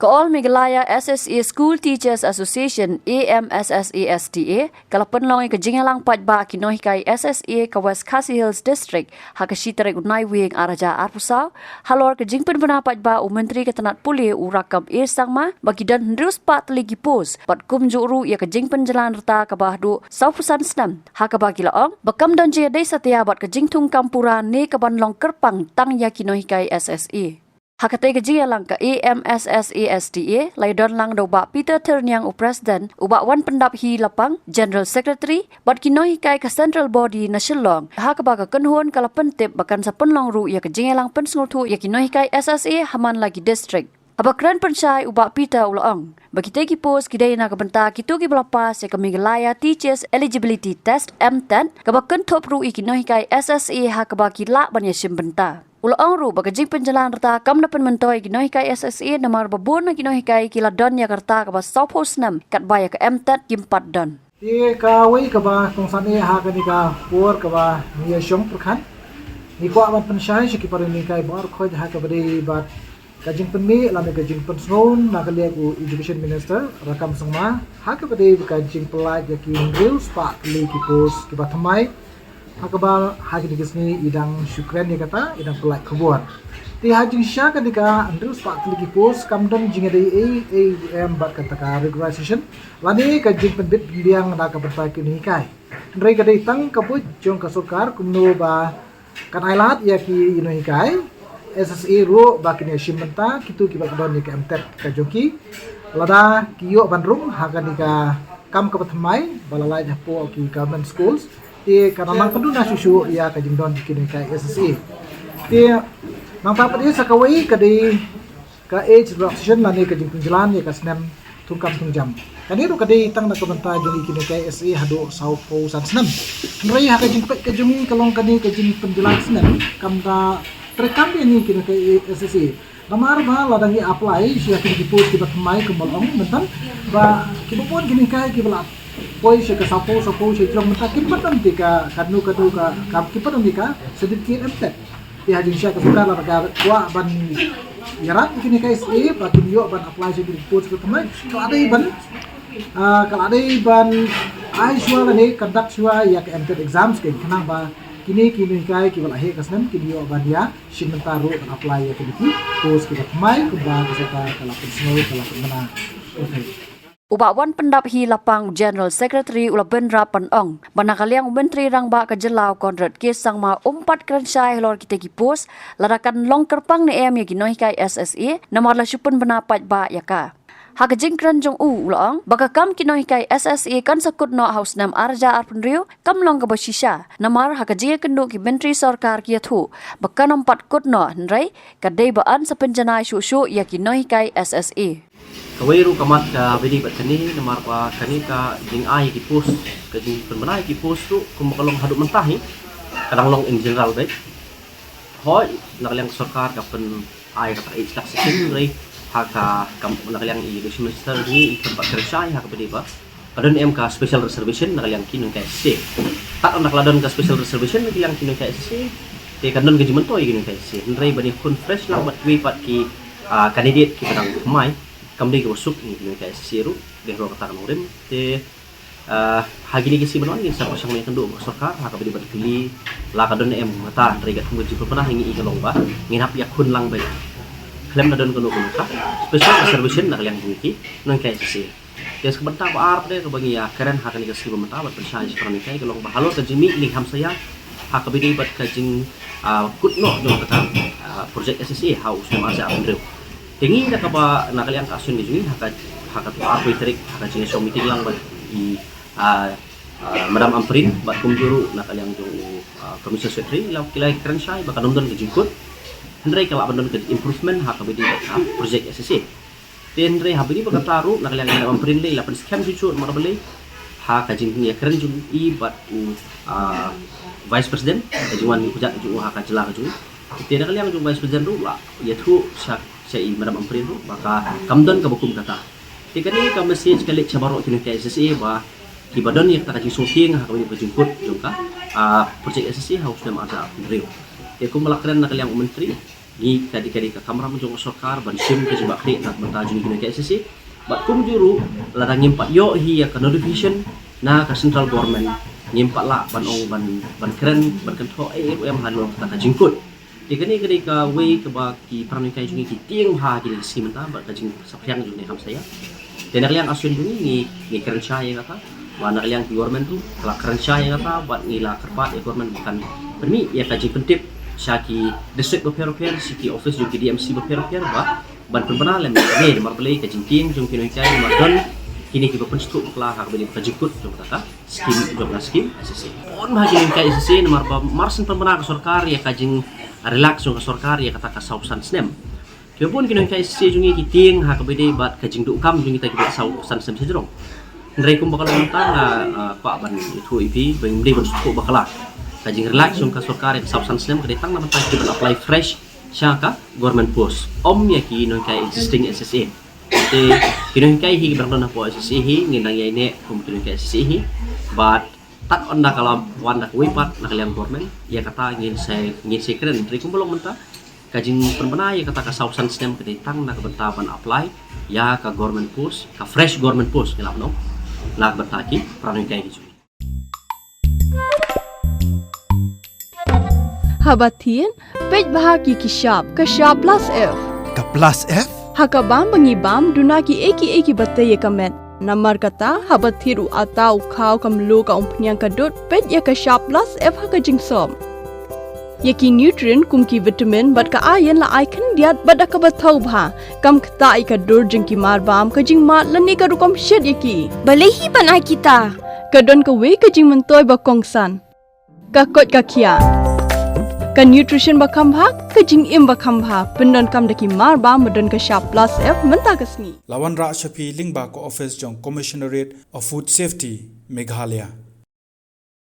All Meghalaya SSA School Teachers Association AMSSASTA kalau penlong ke jingalang patba kinohi kai SSA ke West Khasi Hills District hakashi terek unai wing araja arpusau halor ke jingpen bena patba menteri ke tenat pulih urakam sangma bagi dan hendrus pat legi pos pat kum juru ia ke jingpen jalan reta ke bahdu saupusan senam haka bagi laong bakam dan je dei setia bat ke jingtung kampuran ne ke banlong kerpang tang ya kinohi kai SSA Hakatai keji lang ke AMSSASTA, laidon lang daw ba Peter Ternyang Presiden, uba wan pendap hi lapang, General Secretary, bat kinoi kai ke Central Body na silong, haka ba ka kenhuan kala pentip bakan sa penlong ru ya keji lang pensngurtu ya kinoi kai SSA haman lagi district. Abakran pensai uba Peter ulaong. Bagi tegi pos kidai na kabenta kitu ki belapas ya Meghalaya Teachers Eligibility Test M10, kabakan top ru ikinoi kai SSA haka ba kilak banya simbenta. Ulaong ru bagi penjalan reta kam na penmentoi kinohi kai SSA namar babon na kinohi kai kila don ya kerta kaba Southhouse 6 kat baya ke M10 kimpat don. Di kawai kaba tongsan ni ha kani ka por kaba ni syong perkan. Ni ko awan pensyai syaki paru ni kai bar khoj ha kaba di bat kajing penmi lame kajing pensngon na kali aku education minister rakam sengma ha kaba di kajing pelaj yaki reels pak li kipos kiba thamai Hakabal haji digisni idang syukran dia kata idang pelak kebuan. Ti haji sya ketika Andrews Pak Teliki Pos kamdon jingedai AAM bat kata ka regularization lani ka jing penbit biang na ka berpakai ni kai. Ndrai kadai tang kabut jong ka sokar kumno ba kan ailat ya ki ino kai SSA ro ba kini shimenta kitu ki ba don ni ka MTET ka jongki lada kiyo bandrung hagan ni ka kam ka patmai balalai japo ki government schools Ti karena mang pendu na susu ya kajing don kini kai SSA. Ti mang papat dia sakawai kadai ka age relaxation lani kajing penjalan ya kasnem tungkam tungjam. Kani ru kadai tang na kabenta jong kini kai SSA hado saupo san senam. Nrai ha kajing pek kajungi kalong kani kajing penjalan senam kamda terekam ni kini kai SSA. Namar ba ladangi apply sia kini post kibat mai kemalong mentan ba kibupon kini kai kibala Poi siya kasapo siya itlong mata kipat ang tika kanu ka kipat ang tika sedikit emtet. Ti hajing siya kasukar la kuwa ban yarat kini kay SA pakin yo ban apply siya di post ko kamay. Kalau ada ban ay siya ni conduct siya ya ka emtet exams kay kanang ba kini kay kibala he kasnem kini yo ban ya simentaro ban apply ya kini post kita kamay kuba kasata kalapin snow kalapin mana. Okay. Ubawan pendap hi lapang General Secretary ula bendra penong banakaliang menteri rang ba kejelau Konrad kes sang ma umpat krensyai lor kita kipos larakan long kerpang ne em ya ginoi kai SSA namar la supun benapat ba ya ka hakajing krenjong ulang baka kam kinoi kai SSA kan sakut no house nam arja arpenriu kam long ka basisha namar hakajing kendu ki menteri sarkar kia thu baka nampat kut no nrai kadai baan sa penjanai syusyu ya kinoi kai SSA Kawairu kamat ka bini bat kani namar pa kani ka jing ai ki pos ka jing penbenai ki pos tu kumakalong haduk mentahi kadang long in general baik hoi nakaliang sarkar ka pen ai ka age tak sekin rei haka kam nakaliang i minister ni tempat kerja haka bini ba kadon em ka special reservation nakaliang kinung ka SC tak nak ladon ka special reservation nakaliang kinung ka SC te kadon ka jimentoi kinung ka SC rei bani kun fresh lang bat wi pat ki candidate ki kadang mai kamdi ke usuk ni kaya siru deh ro kata nurim te hagi ni kisi benon ni sa pasang ni kendo sarkar ha ka bidi bat kili la ka don em mata regat hum ji pernah hingi i kalong ba nginap yakun lang ba klem na don kono kono ka special reservation na yang buiki nang kaya sisi des kebenta ba arp de ka bagi ya keren ha ka ni kisi mata bat persai sekarang ni kaya kalong ba halo ka jimi ni ham saya ha ka bidi bat ka jing kutno jong kata project SSA house ma sa andrew Tingi na kaba nakaliang kasun ni Juni haka tu aku iterik haka jenis show meeting lang di Madam Amprin bat kumjuru nakaliang jung Commission Secretary law kilai keren syai baka nomdon ke jingkut Hendrai kala bandon ke improvement haka bidi project SSA Hendrai habini baka taru nakaliang Madam Amprin le lapan scam jucu marabele haka jing ya keren jung i bat Vice President jungwan ni kujak jung haka jela jung Tiada kaliang jung Vice President ru lah ya tu saya Madam Amprin tu maka kamdon ka bukum kata tikani ka message kali cabaro kini ka SSA ba ki badon yak taka shooting ha kami berjemput jongka project SSA house nama ada Andrew ya ku malakran na kaliang menteri ni kadi ka kamera menjong sokar ban sim ke sebab kri nak mentaju ni ke SSA bat kum juru larang nyimpat yo hi ya ka notification na ka central government nyimpat la ban ong ban keren ban kentho em halu ta ka jingkut di kani ka we ke ba ki pranai kai jungi ki tiang ha ki si menta ba ka jing sapyang jungi ham saya dan yang asun jungi ni keren saya kata wana yang government tu kala keren saya kata buat ngila kerpat government bukan permi ya ka jing pentip Syaki district berpero-pero siki office juga DMC berpero-pero ban penbenar lem ni de marpelai ke jingking jung kinoi kai mardon kini ki berpenstu kala hak beli ka jikut jung kata skim SSA on bahagi kai SSA nomor marsen penbenar sarkar ya kajing relax jung sarkar ya kata ka sausan snem kepun kinoi kai SSA jungi ki ting hak beli bat kajing dukam jungi ta ki sausan snem sejrong ndrai kum bakal mentang pak ban itu IP bang beli benstu bakala kajing relax yung ka sarkar ya sausan snem kedetang na mentang ki apply fresh syaka government post ya ki non kai existing SSA te kinon kai hi berang na po SSA hi nginang yai ne kum kinon kai SSA hi but tak onda kala wanda wipat na kaliang government ya kata ngin se keren tri kum belum menta kajing penbena ya kata ka sausan stem kedetang na kebentapan apply ya ka government post ka fresh government post ngelap no na bertaki pranon kai hi Habatin, pej bahagi kishab, kashab plus F. Ka plus F? Hakabam bangibam dunaki eki batay kamet. Namar kata habathiru atau kau kamlu ka umpnyang kadut pej ya kashab plus F haka jingsom. Yaki nutrient kumki vitamin bat ka ayan la icon diat bat ka bathau bha. Kam kata ika dur jingki marbam ka jing mat lani ka rukom shed yaki. Balehi panai kita. Kadon ka we ka jing mentoy ba kongsan. Ka kot ka kia. Ka nutrition bakam bha ka jing im bakam bha pendon kam daki mar ba modon ka sharp plus F menta kasni Lawan Ra Shafi Lingba ko office jong Commissionerate of Food Safety Meghalaya